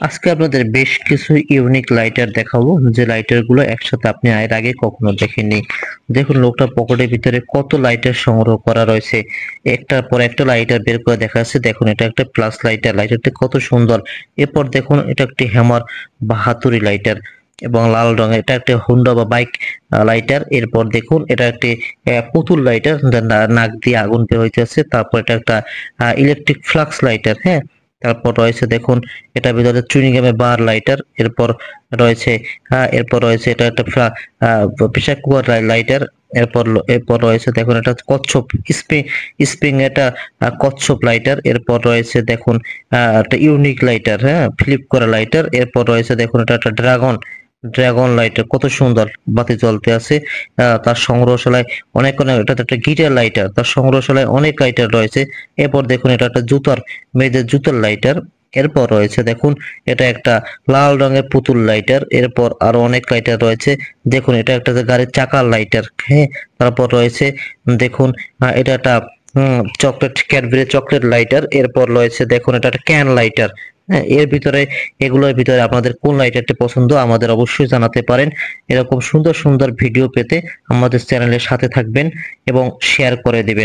আজকে আপনাদের বেশ কিছু ইউনিক লাইটার দেখাবো, যে লাইটার গুলো একসাথে আপনি এর আগে কখনো দেখেননি। দেখুন লোকটার পকেটের ভিতরে কত লাইটার সংগ্রহ করা রয়েছে, একটার পর একটা লাইটার বের করে দেখা যাচ্ছে। দেখুন এটা একটা প্লাস লাইটার, লাইটারটা কত সুন্দর। এরপর দেখুন এটা একটি হ্যামার বা হাতুড়ি লাইটার এবং লাল রঙের, এটা একটা হুন্ডা বা বাইক লাইটার। এরপর দেখুন এটা একটি পুতুল লাইটার, নাক দিয়ে আগুন বের হইতেছে। তারপর এটা একটা ইলেকট্রিক ফ্লাক্স লাইটার, হ্যাঁ। তারপর রয়েছে দেখুন এটার ভিতরে চুইংগামে বার লাইটার। এরপর রয়েছে এটা একটা প্রেসার কুকার লাইটার। এরপর রয়েছে দেখুন এটা কচ্ছপ স্প্রিং স্প্রিং এটা কচ্ছপ লাইটার। এরপর রয়েছে দেখুন একটা ইউনিক লাইটার, হ্যাঁ, ফ্লিপ করা লাইটার। এরপর রয়েছে দেখুন এটা একটা ড্রাগন ড্রাগন লাইটার, কত সুন্দর বাতি জ্বলতে আছে। তার সংগ্রহশালায় অনেক অনেক, এটা তো একটা গিটার লাইটার, তার সংগ্রহশালায় অনেক লাইটার রয়েছে। এরপর দেখুন এটা একটা মেয়েদের জুতার লাইটার। এরপর রয়েছে দেখুন এটা একটা লাল রঙের পুতুল লাইটার। এরপর আরো অনেক লাইটার রয়েছে। দেখুন এটা একটা যে গাড়ির চাকার লাইটার, হ্যাঁ। তারপর রয়েছে দেখুন এটা একটা চকলেট, ক্যাডবেরি চকলেট লাইটার। এরপর রয়েছে দেখুন এটা একটা ক্যান লাইটার। হ্যাঁ, এগুলোর ভিতরে আপনাদের কোন লাইটারটি পছন্দ আমাদের অবশ্যই জানাতে পারেন। এরকম সুন্দর সুন্দর ভিডিও পেতে আমাদের চ্যানেলের সাথে থাকবেন এবং শেয়ার করে দিবেন।